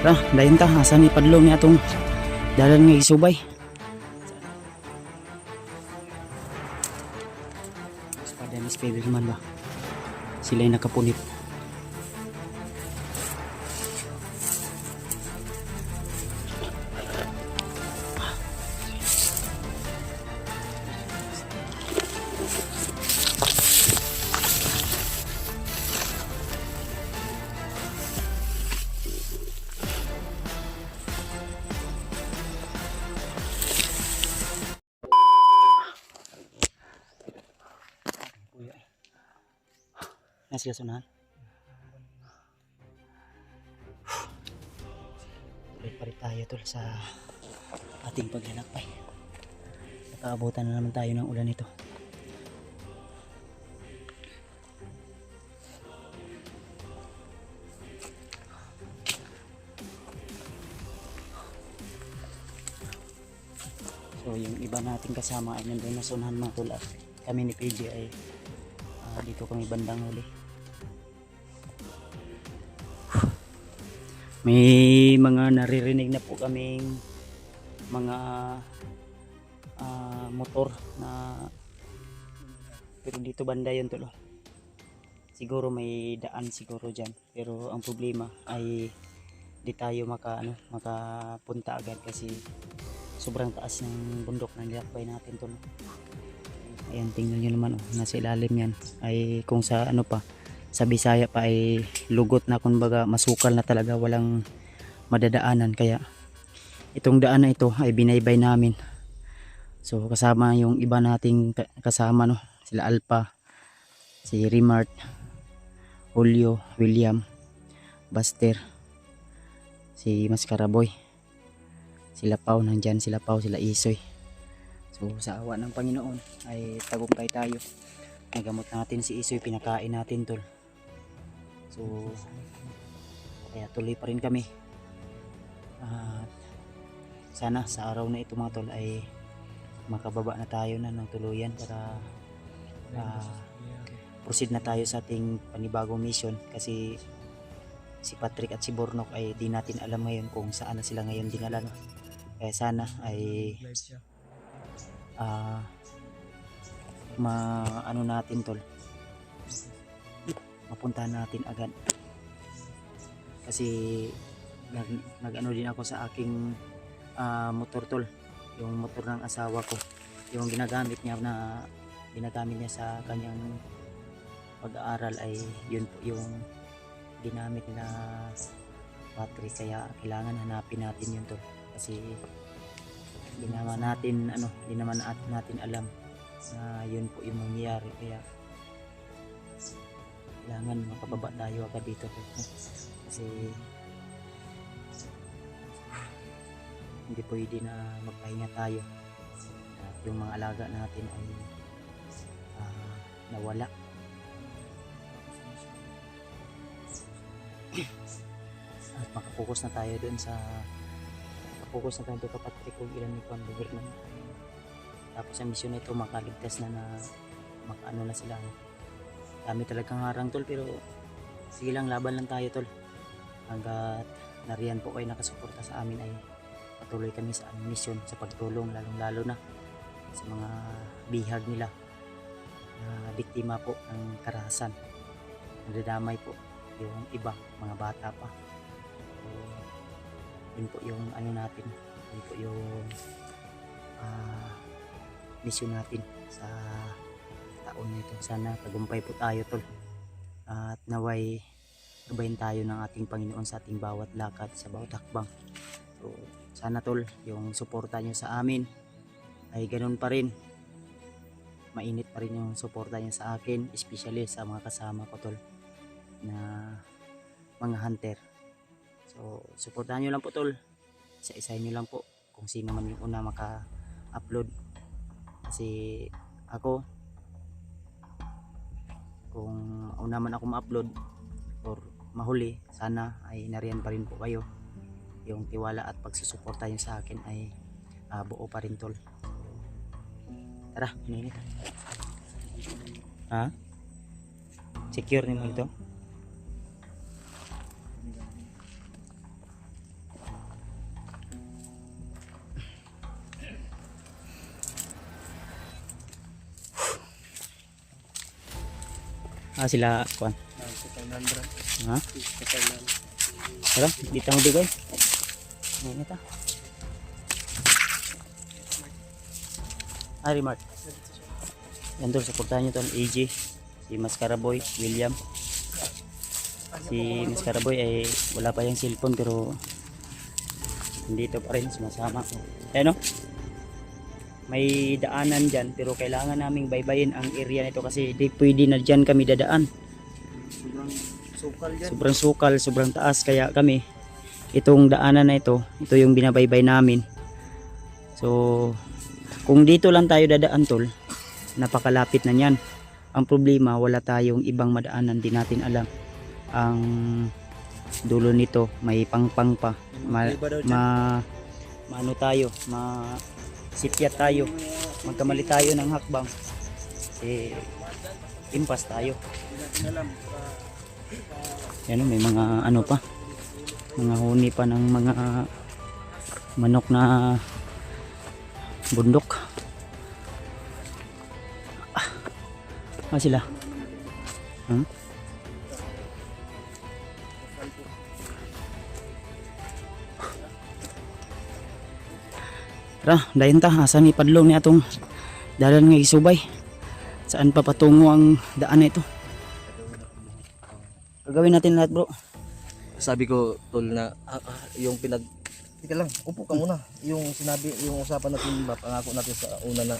Tara, dayon ta, asa ni padlong ni atong dalan nga isubay. Espada ni Spiderman ba? Sila'y nakapunit. Nasa sunahan. Tuloy tayo tol sa ating paglalakbay. Nakaabutan na naman tayo ng ulan ito. So yung iba nating kasama ay nandun na sunahan mga tol. Kami ni PJ ay dito kami bandang huli. May mga naririnig na po kaming mga motor na, pero dito banda yun tulo. Siguro may daan siguro dyan, pero ang problema ay di tayo makapunta agad kasi sobrang taas ng bundok na nilakbay natin tulo. Ayan, tingnan nyo naman, nasa ilalim yan ay kung sa sa Bisaya pa ay lugot na, kumbaga masukal na talaga, walang madadaanan. Kaya itong daan na ito ay binaybay namin. So kasama yung iba nating kasama sila Alpha, si Rimart, Julio, William, Buster, si Mascaraboy, sila Pau, nandyan sila Pau, sila Isoy. So sa awa ng Panginoon ay tagumpay tayo. Nagamot natin si Isoy, pinakain natin tol. So kaya tuloy pa rin kami. Sana sa araw na ito mga tol ay makababa na tayo na ng tuluyan para proceed na tayo sa ating panibagong mission. Kasi si Patrick at si Bornok ay di natin alam ngayon kung saan na sila ngayon dinala. Kaya sana ay natin tol, mapuntahan natin agad. Kasi nag-ano din ako sa aking motor tol, yung motor ng asawa ko, yung ginagamit niya sa kanyang pag-aaral ay yun po yung ginamit na battery. Kaya kailangan hanapin natin yun tol, kasi hindi naman natin alam na yun po yung mangyayari. Kaya kailangan makababa tayo agad dito kasi hindi pwede na magpahinga tayo at yung mga alaga natin ay nawala. At makapokus na tayo doon kay Patrick kung ilan yung government. Tapos ang misyon na ito makaligtas na makaano na sila. Dami talagang harang tol, pero sige lang, laban lang tayo tol. Hanggat nariyan po kayo nakasuporta sa amin ay patuloy kami sa mission, sa pagtulong, lalong-lalo na sa mga bihag nila na biktima po ng karahasan. Nadadamay po yung iba, mga bata pa. So, yun po yung natin, yun po yung mission natin sa taon na ito. Sana tagumpay po tayo tol, at naway gabayin tayo ng ating Panginoon sa ating bawat lakad, sa bawat hakbang. So sana tol, yung suporta nyo sa amin ay ganun pa rin, mainit pa rin yung suporta nyo sa akin, especially sa mga kasama ko tol na mga hunter. So suportahan nyo lang po tol, isa-isahin nyo lang po kung sino man yung una maka-upload. Kasi ako, kung una man ako ma-upload or mahuli, sana ay nariyan pa rin po kayo. Yung tiwala at pagsusuporta nyo sa akin ay buo pa rin tol. Tara, minit. Secure niyo ito. Sila kuan. Ha? Tara, dito mo bigay. Ngayon ito. Remark. Yan doon, supportahan nyo to. AJ, si Mascaraboy, William. Si Mascaraboy ay wala pa yung cellphone pero dito pa rin, sumasama. Ayan o. May daanan dyan pero kailangan naming baybayin ang area nito kasi di pwede na dyan kami dadaan. Sobrang sukal dyan. Sobrang sukal, sobrang taas kaya kami itong daanan na ito yung binabaybay namin. So kung dito lang tayo dadaan tol, napakalapit na niyan. Ang problema wala tayong ibang madaanan, di natin alam. Ang dulo nito may pangpang pa. Maano tayo, sityat tayo, magkamali tayo ng hakbang impas tayo. Yan, may mga ano pa, mga huni pa ng mga manok na bundok. Sila tara, dayon ta, asan ipadlong ni atong dalan nga isubay. Saan pa patungo ang daan na ito? Gagawin natin lahat bro. Sabi ko tol na yung Tika lang, upo ka muna. Yung sinabi, yung usapan natin, pangako natin sa una na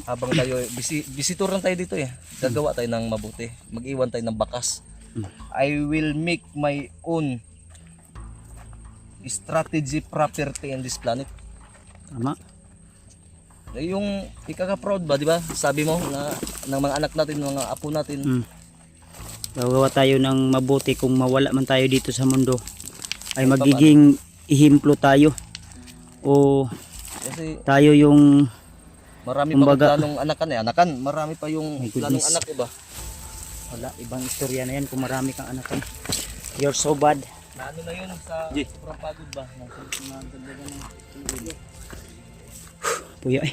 habang tayo, visitor lang tayo dito eh. Gagawa tayo ng mabuti. Mag-iwan tayo ng bakas. I will make my own strategy property in this planet. Tama. Yung ikaka-proud ba, di ba? Sabi mo na ng mga anak natin, ng mga apo natin. Gagawa tayo ng mabuti. Kung mawala man tayo dito sa mundo ay magiging ihimplo tayo. O kasi tayo yung marami kumbaga, pa planong anakan. Marami pa yung planong anak ko ba? Wala, ibang istorya na yan kung marami kang anakan. You're so bad. Na ano na yun sa sobrang pagod ba? Puya eh.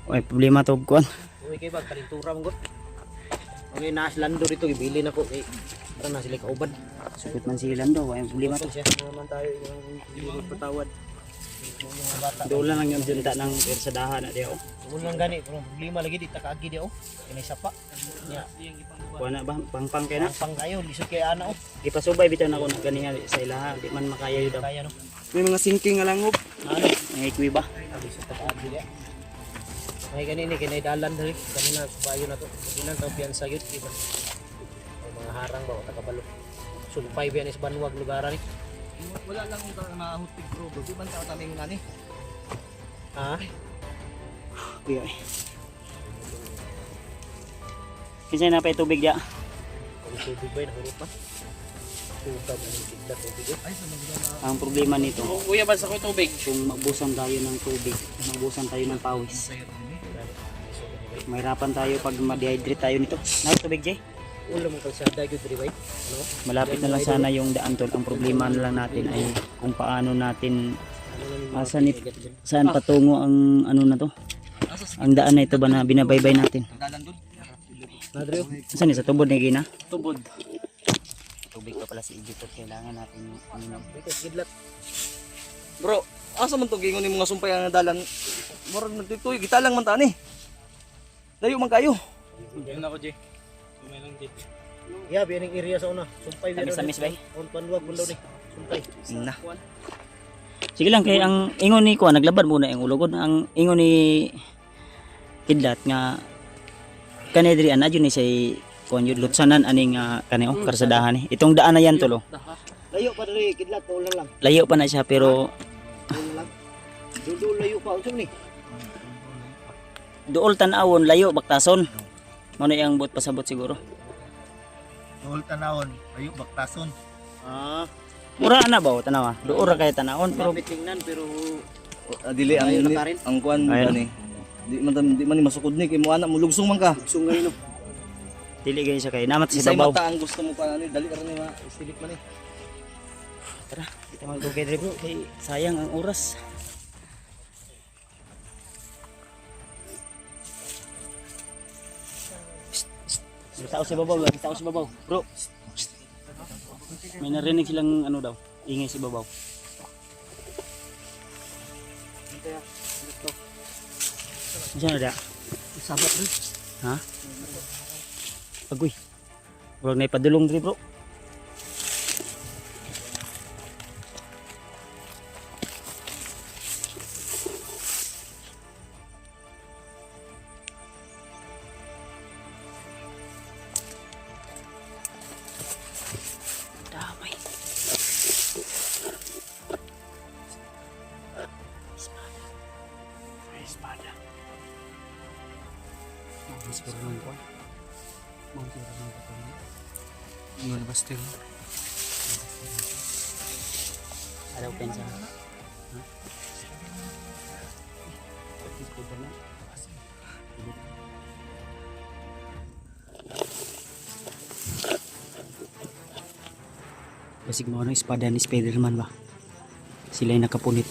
May problema to kuan. Uy kay bag kalintura mo gud. Okay na lando dito ibili na ko kay para na sila kaubad. Sukot man si Lando, may problema to. Siya naman tayo yung patawad. Doon lang yung junta ng persadahan na diyo. Ulo lang gani pero problema lagi di takaagi di Kini sapa. Nya Kuha na ba? Pangpang kay na? pang kayo lisod kay ana Ipasubay bitaw na ko na ganiya sa ilaha. Di man makaya yun daw. Kaya no. May mga sinking nga langob. Ano? May ikwi ba? Lisod takaagi di. May ganini kinay dalan dali kanina bayo na to. Dinan taw piyansa gyud diba. Mga harang ba takabalo. Sulpay biyan is banwag lugaran ni. Wala lang kung nahutig bro. Di man sa taming nani. Ha? Puya eh. Kinsa na pa tubig dia? Kung tubig ba nahurot pa? Tugab ang tigda tubig. Ay sa magdala. Ang problema nito, Kuya ba sa ko tubig? kung mabusan tayo ng tubig, mabusan tayo ng pawis. Mahirapan tayo pag ma-dehydrate tayo nito. Nay tubig Jay. Ulo mo kalsada gyud diri bay. Ano? Malapit na lang sana yung daan tol. Ang problema na lang natin ay kung paano natin saan patungo ang ano na to. Ang daan na ito ba na binabaybay natin. Dalan dun. Nadrio. Saan sa tubod ni Gina? Tubod. Tubig pa pala si Igito. Kailangan natin ano. Bikas gidlat. Bro, asa man to gingon ni mga sumpay ang dalan. Murag nagtituy kita lang man ta ni. Dayo man kayo. Yan ako, Jay. Sumay lang, Jay. Yeah, biyaning area sa una. Sumpay biyan. Tamis-tamis ba? On panluwag mo daw ni. Sumpay. Na. Sige lang kay ang ingon ni ko naglabad muna ang ulogod. Ang ingon ni Kidlat nga kanedri ana jud ni say kon yun lutsanan aning kani karsadahan ni. Itong daan na yan tolo. Layo pa diri kidlat ko lang. Layo pa na siya pero Dudu layo pa usog ni. duol tan-awon layo baktason. Mao na yang buot pasabot siguro. Duol tanawon, ayo baktason. Ah, Mura na ba o tanawa? Duol ra kay tanawon pero pero tingnan pero Dili ang Ayaw lakarin. ang kuan Ayaw. ni. Di man ni masukod ni kay mo anak mo lugsong man ka. sungay no. dili gay siya kay namat sa Isay babaw. mata ang gusto mo pa ni dali ra ni ma silip man ni. Tara, kita mag-go kay bro. Kay sayang ang oras. May tao sa babaw, may tao sa babaw. Bro. May narinig silang ano daw, ingay sa babaw. Saan na da? Sabat rin. Ha? Agoy. Bro, na ipadulong diri bro. Damay. Espada. Espada. Mas bermain kuat. Mau tidak main kuat. Yun, basta yun. Ada pensa. Hah? Espada na. Basig mo ano espada ni Spiderman ba? Sila yung nakapunit.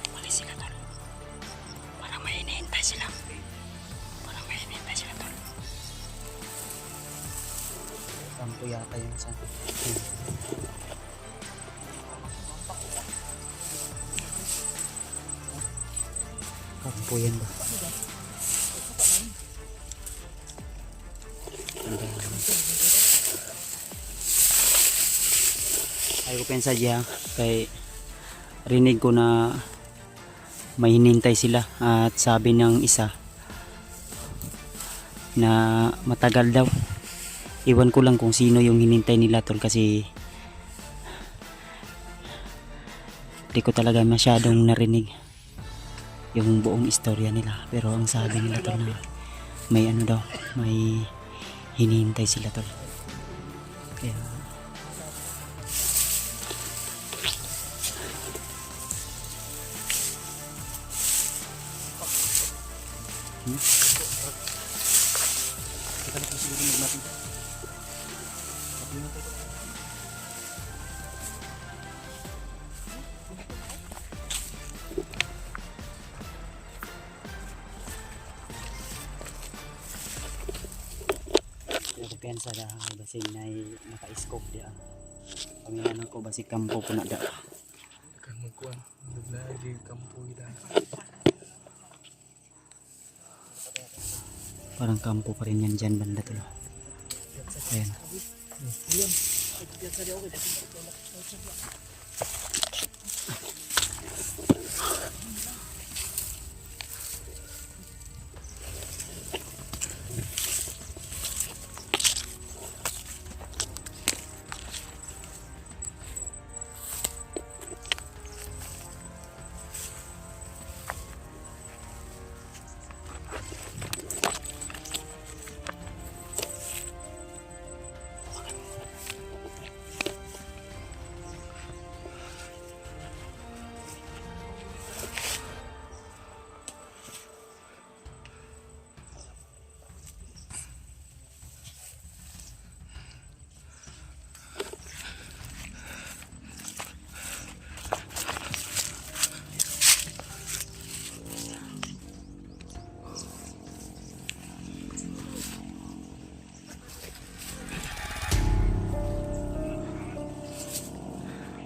Mali sila tol. Parang may hinihintay sila. Parang may hinihintay sila tol. Kampo yata yung isa. Kampo yan ba? Ayaw ko pensa dyan kay rinig ko na may hinintay sila at sabi ng isa na matagal daw. Iwan ko lang kung sino yung hinintay nila tol kasi di ko talaga masyadong narinig yung buong istorya nila, pero ang sabi nila tol na may ano daw, may hinihintay sila tol. Kaya pensa da basig na naka-scope dia. Pamilan ko basig kampo po na da. Kan magkuhan. Naglagi kampo ila. Parang kampo pa rin yan dyan banda tulo. Ayan.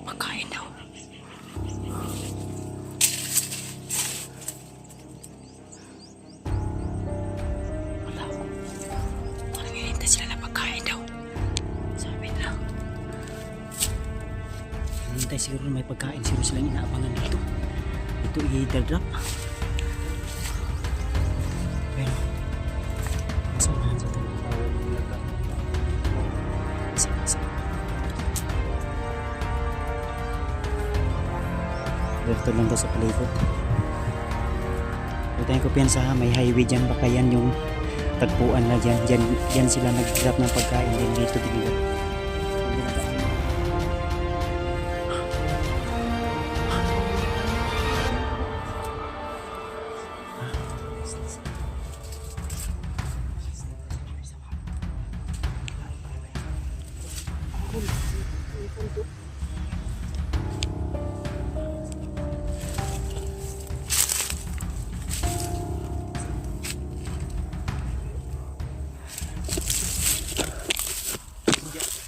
Pagkain daw. Wala ko. Parang hinihintay sila na pagkain daw. Sabi na. Hinihintay siguro may pagkain. Siguro silang inaabangan dito. Ito i-drop. sakto lang daw sa palibot. Huwag tayong kumpiyansa ha, may highway dyan, baka yan yung tagpuan na dyan. Dyan sila nag-drop ng pagkain din dito dito.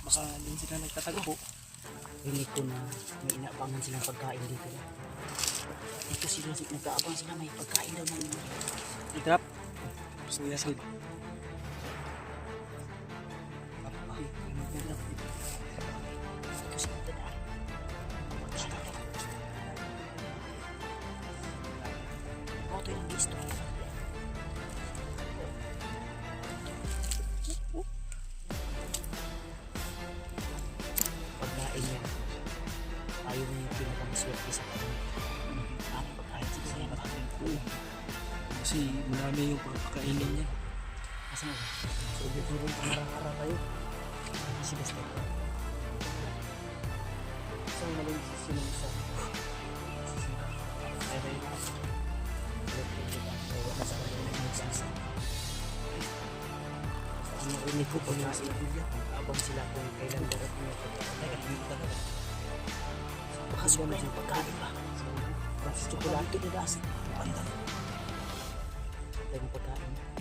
Baka din sila nagtatagpo. Rinig ko na may inaabangan silang pagkain dito. Dito sila nag-aabang sila, may pagkain daw ng I-drop. Suya side. Auto yung listo. Pagkain niya. Ayaw na yung pinakamaswerte sa kanya. Ano pagkain sa kanya pagkain ko. Kasi marami yung pagkakainin niya. Kasi nga, So, dito rin pangarang-ara tayo. kasi basta. Isang maling sisinisa. Pero yun. Sa kanila nagsasa. Ang narinig ko pagkain. Abang sila kung kailan darating yung pagkain. Teka, hindi talaga. Baka sobrang yung pagkain ba? Basta tsokolate na gas. Panda. Tayong pagkain.